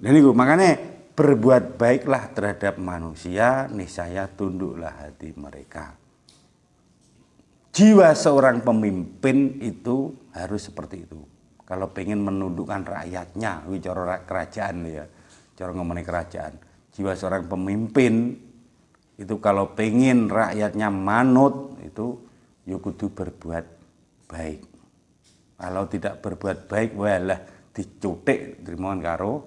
Dan itu makanya berbuat baiklah terhadap manusia, niscaya tunduklah hati mereka. Jiwa seorang pemimpin itu harus seperti itu. Kalau pengen menundukkan rakyatnya, bicara kerajaan ya, cara ngomongin kerajaan. Jiwa seorang pemimpin itu kalau pengen rakyatnya manut itu ya kudu berbuat baik. Kalau tidak berbuat baik, walah dicutik terima karo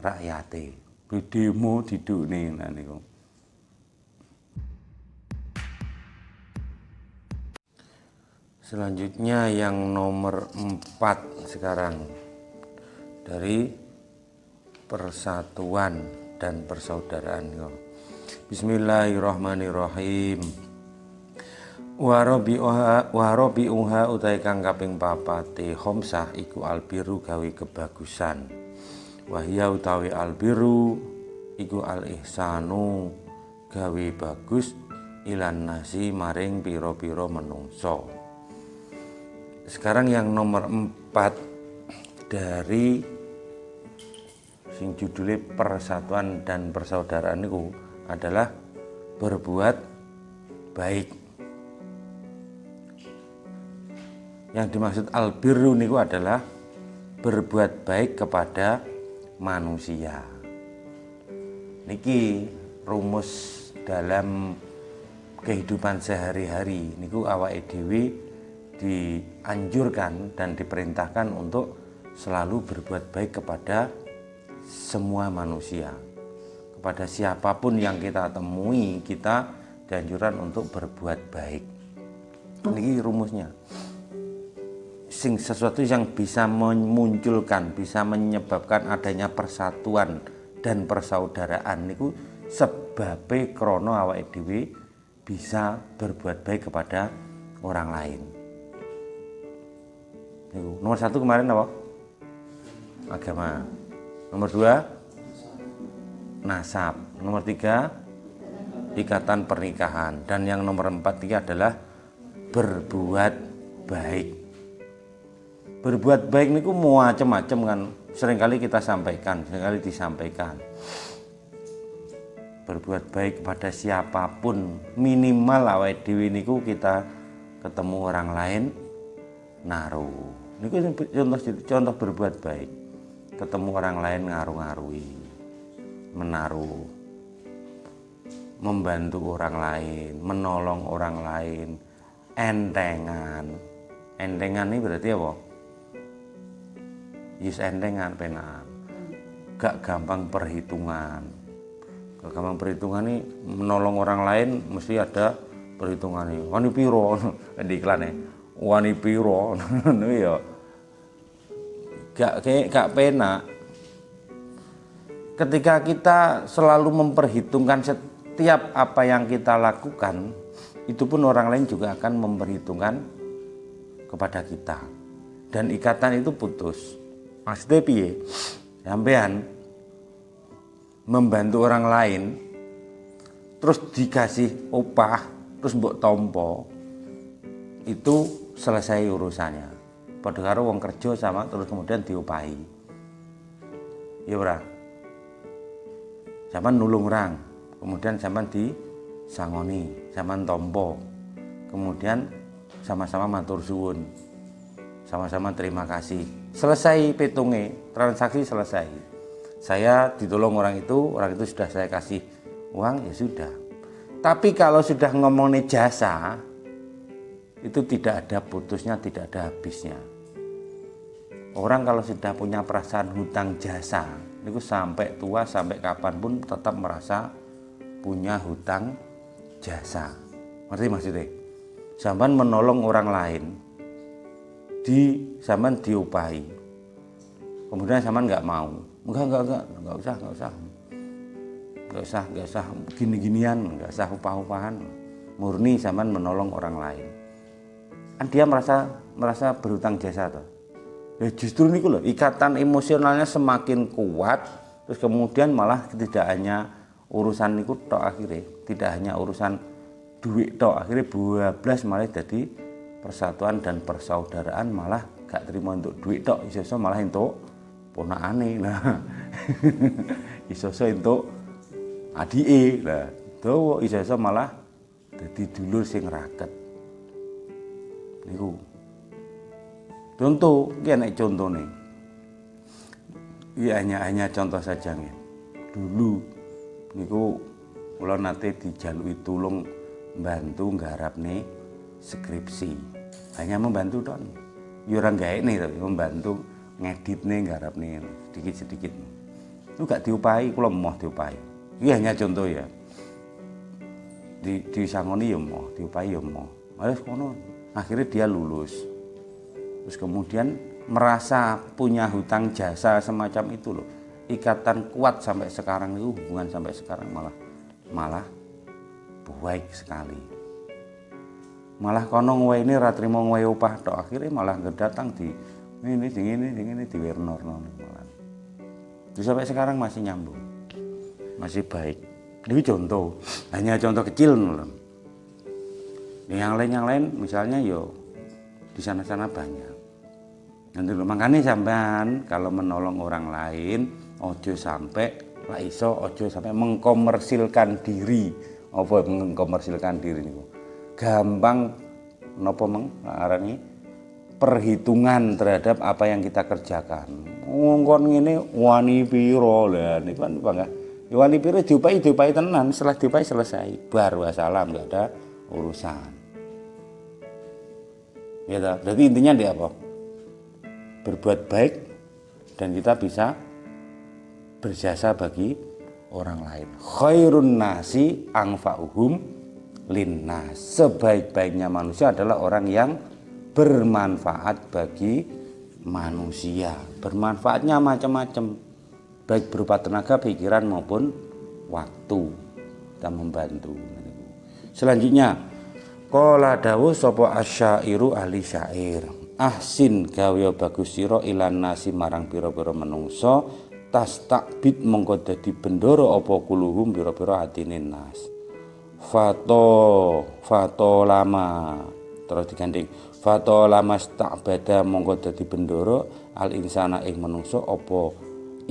rakyate. Demo didukne niku. Selanjutnya yang nomor 4 sekarang dari persatuan dan persaudaraan. Bismillahirrahmanirrahim. Warabi'uha utai kang kaping papate khomsah iku albiru gawe kebagusan. Wahya utawi albiru iku al ihsanu gawe bagus ilan nasi maring piro-piro menungso. Sekarang yang nomor 4 dari sing judulnya persatuan dan persaudaraan itu adalah berbuat baik. Yang dimaksud albirru niku adalah berbuat baik kepada manusia. Niki rumus dalam kehidupan sehari-hari niku awake dhewe dianjurkan dan diperintahkan untuk selalu berbuat baik kepada semua manusia. Kepada siapapun yang kita temui, kita dianjurkan untuk berbuat baik. Ini rumusnya. Sesuatu yang bisa memunculkan, bisa menyebabkan adanya persatuan dan persaudaraan niku sebabe krana awake dhewe bisa berbuat baik kepada orang lain. Nomor 1 kemarin apa? Agama. Nomor 2 nasab. Nomor 3 ikatan pernikahan. Dan yang nomor 4 ini adalah berbuat baik. Berbuat baik niku macam-macam kan. Seringkali kita sampaikan, seringkali disampaikan. Berbuat baik kepada siapapun, minimal awake dhewe niku kita ketemu orang lain naruh. Niku contoh berbuat baik. Ketemu orang lain ngaruh-ngaruhi, menaruh, membantu orang lain, menolong orang lain, entengan. Entengan ini berarti apa? Yus entengan penaan. Gak gampang perhitungan. Gak gampang perhitungan ini menolong orang lain mesti ada perhitungan ini. Wani piro di iklan wani piro niku ya gak penak. Ketika kita selalu memperhitungkan setiap apa yang kita lakukan, itu pun orang lain juga akan memperhitungkan kepada kita. Dan ikatan itu putus. Maksudnya piye? Sampean membantu orang lain terus dikasih upah, terus mbok tompo, itu selesai urusannya. Padha karo wong kerja sama terus kemudian diupahi. Ya ora. Zaman nulung orang, kemudian zaman disangoni, zaman tompo. Kemudian sama-sama matur suwun. Sama-sama terima kasih. Selesai petungnya, transaksi selesai. Saya ditolong orang itu sudah saya kasih uang, ya sudah. Tapi kalau sudah ngomongin jasa, itu tidak ada putusnya, tidak ada habisnya. Orang kalau sudah punya perasaan hutang jasa, itu sampai tua, sampai kapanpun tetap merasa punya hutang jasa. Ngerti maksudnya? Zaman menolong orang lain, zaman diupahi. Kemudian zaman nggak mau. Enggak usah gini-ginian, nggak usah upah-upahan. Murni zaman menolong orang lain. Kan dia merasa berhutang jasa toh. Ya justru niku loh, ikatan emosionalnya semakin kuat, terus kemudian malah tidak hanya urusan niku tok akhirnya, tidak hanya urusan duit tok, akhirnya 12 malah jadi persatuan dan persaudaraan, malah gak terima untuk duit tok, iso malah untuk ponakane. Nah. Iso-iso entuk adike. Lah, dawa iso-iso malah dadi dulur sing raket. Niku. Contoh, iki nek contone. Iya hanya contoh saja nih. Dulu niku kula nate dijaluki tulung bantu nggarapne skripsi. Hanya membantu tok. Ya ora gaene tapi membantu ngeditne nggarapne sedikit-sedikit. Itu gak diupahi, kula emoh diupahi. Iki hanya contoh ya. Disangoni ya emoh, diupahi ya emoh. Wis kono. Akhirnya dia lulus. Terus kemudian merasa punya hutang jasa semacam itu loh. Ikatan kuat sampai sekarang itu, hubungan sampai sekarang malah baik sekali. Malah kono ngwe ini ra trimo ngwe upah tok, akhirnya malah datang di ini diwirnorno malah. Terus sampai sekarang masih nyambung. Masih baik. Ini contoh, hanya contoh kecil loh. Yang lain misalnya yo di sana-sana banyak. Nanti makanya sampean kalau menolong orang lain ojo sampai lah iso ojo sampai mengkomersilkan diri. Apa mengkomersilkan diri niku? Gampang napa mengarani perhitungan terhadap apa yang kita kerjakan. Ngongkon ngene wani piro lah niku kan bangga. Wani piro diupahi tenan, setelah diupahi selesai. Baru wassalam, enggak ada urusan. Ya toh, berarti intinya dia apa? Berbuat baik dan kita bisa berjasa bagi orang lain. Khairun nasi anfa'uhum linnas. Sebaik-baiknya manusia adalah orang yang bermanfaat bagi manusia. Bermanfaatnya macam-macam, baik berupa tenaga, pikiran maupun waktu. Kita membantu. Selanjutnya, qala dawuh sapa asyairu ahli syair. Ahsin gawe bagus sira ilan nasi marang pira-pira menungsa tastakbid mongko dadi bendoro apa kuluhum pira-pira atine nas. Fato lama terus digandeng fato lama stakbada mongko dadi bendoro al insana ing menungsa apa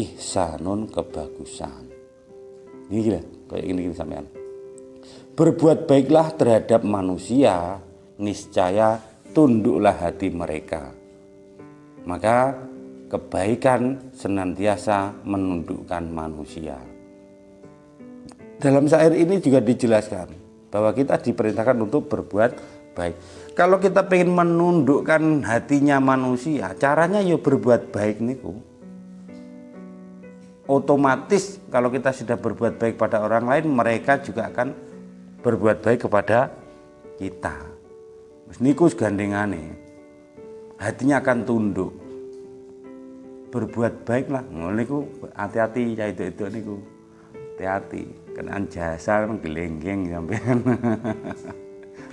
ihsanun kebagusan. Iki lho kaya ngene iki sampean. Berbuat baiklah terhadap manusia, niscaya tunduklah hati mereka. Maka kebaikan senantiasa menundukkan manusia. Dalam syair ini juga dijelaskan bahwa kita diperintahkan untuk berbuat baik. Kalau kita ingin menundukkan hatinya manusia, caranya ya berbuat baik niku. Otomatis kalau kita sudah berbuat baik pada orang lain, mereka juga akan berbuat baik kepada kita. Wis niku gandengane. Hatinya akan tunduk. Berbuat baiklah. Ngono niku hati-hati ya itu niku. Hati-hati. Kenaan jasa nang gelenggeng sampean.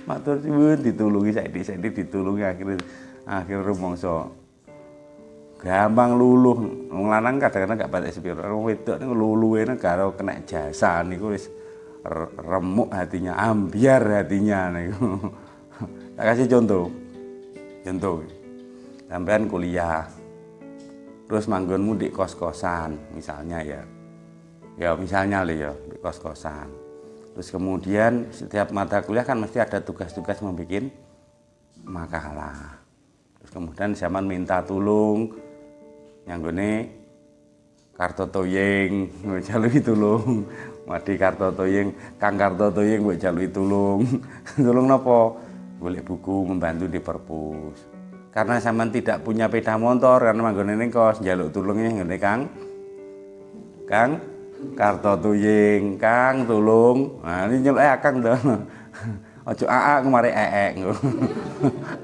Matur suwun ditulungi saiki ditulungi akhir rumangsa. Gampang luluh. Wong lanang kadang-kadang gak patek sepiro. Wong wedok niku luluhe karo kena jasa niku wis remuk hatinya, ambiar hatinya niku. Tak kasih contoh, sampean kuliah, terus manggonmu di kos-kosan, misalnya ya misalnya ya di kos-kosan. Terus kemudian setiap mata kuliah kan mesti ada tugas-tugas membuat makalah. Terus kemudian zaman minta tulung, nyanggone Kartotoying, jalui tulung, Madi Kartotoying, Kang Kartotoying mbok jalui tulung, tulung napa? Golek buku, membantu di perpus. Karena sampean tidak punya sepeda motor karena manggone ning kos njaluk tulungnya ngene Kang Kartotoying, Kang tulung. Nah ini nyeluk Kang to. Aja aa kemari ngono.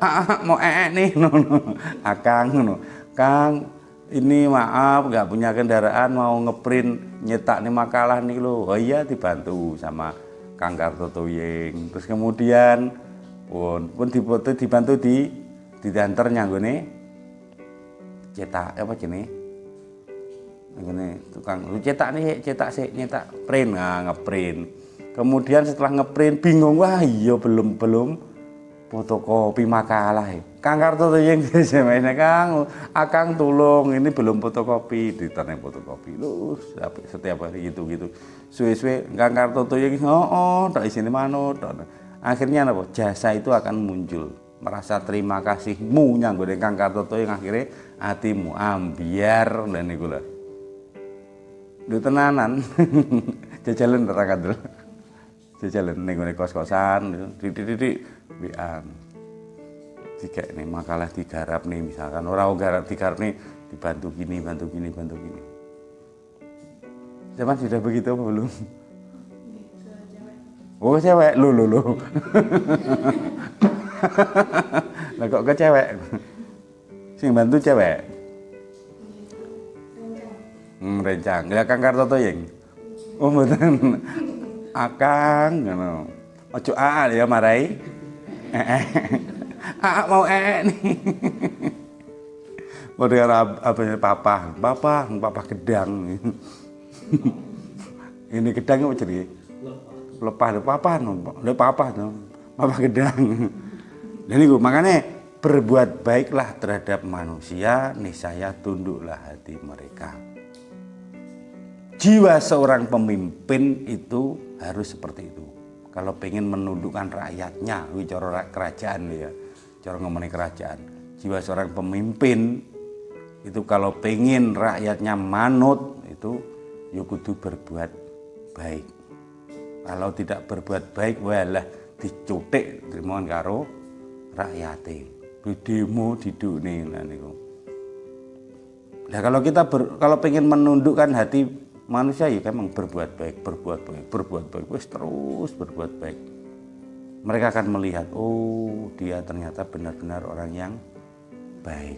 Aa mau nih ngono. Akang ngono. Kang ini maaf nggak punya kendaraan mau ngeprint nyetak nih makalah nih lo. Oh iya dibantu sama Kang Kartotoying. Terus kemudian pun dibantu diantar nyanggone cetak apa jenenge ngene tukang cetak nyetak print ngeprint. Kemudian setelah ngeprint bingung, wah iya belum fotokopi makalah. Kang Kartotoying semene Kang, Akang tulung ini belum fotokopi, ditanya fotokopi. Lu setiap hari gitu-gitu. Suwe-suwe Kang Kartotoying tak isine manut. Akhirnya apa? Jasa itu akan muncul. Merasa terima kasihmu nyanggone Kang Kartotoying, akhirnya hatimu ambiar dan niku lho. Lu tenanan. Jajalan terang kadul. Jajalan ning kos-kosan titik wian. Jika ini makalah digarap nih misalkan orang garap digarap nih dibantu gini. Zaman sudah begitu apa belum? Oh cewek, lu. Lah kok ke cewek? Sing bantu cewek. Rencang. Lah Kang Kartotoying. Oh mboten. Akang ngono. Ojo ya marai. Mau nih. Model apa papa gedang. Ini gedang apa jadi? Papa gedang. Dan itu makanya berbuat baiklah terhadap manusia, niscaya tunduklah hati mereka. Jiwa seorang pemimpin itu harus seperti itu. Kalau pengen menundukkan rakyatnya, cara kerajaan ya, cara ngomongin kerajaan. Jiwa seorang pemimpin itu kalau pengen rakyatnya manut itu ya kudu berbuat baik. Kalau tidak berbuat baik, walah dicutik trimoan karo rakyate. Demo didukne niku. Nah kalau kita kalau pengen menundukkan hati manusia ya memang berbuat baik, wis terus berbuat baik. Mereka akan melihat, oh dia ternyata benar-benar orang yang baik.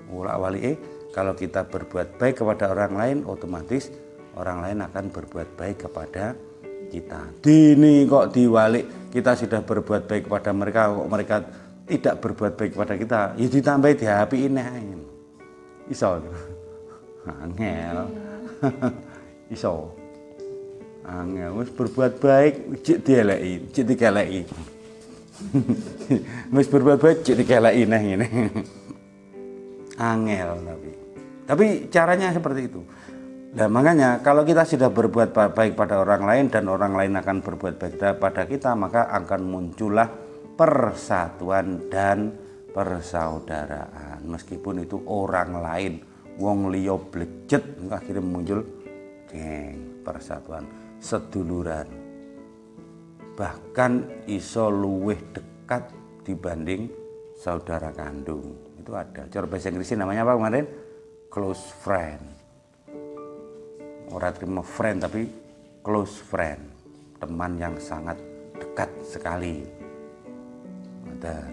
Wali kalau kita berbuat baik kepada orang lain, otomatis orang lain akan berbuat baik kepada kita. Dini kok diwalik kita sudah berbuat baik kepada mereka, kok mereka tidak berbuat baik kepada kita, ya ditambahi diapiin ae. Iso. Angel. Iso. Angel wis berbuat baik cek dieleki, cek dikeleki. Wis berbuat baik cek dikeleki nah ngene. Angel tapi caranya seperti itu. Nah makanya kalau kita sudah berbuat baik pada orang lain dan orang lain akan berbuat baik pada kita, maka akan muncullah persatuan dan persaudaraan. Meskipun itu orang lain, wong liya blejet, akhirnya muncul geng, persatuan, seduluran. Bahkan iso luwih dekat dibanding saudara kandung. Itu ada. Cara bahasa Inggrisnya namanya apa kemarin? Close friend. Orang terima friend tapi close friend. Teman yang sangat dekat sekali. Dan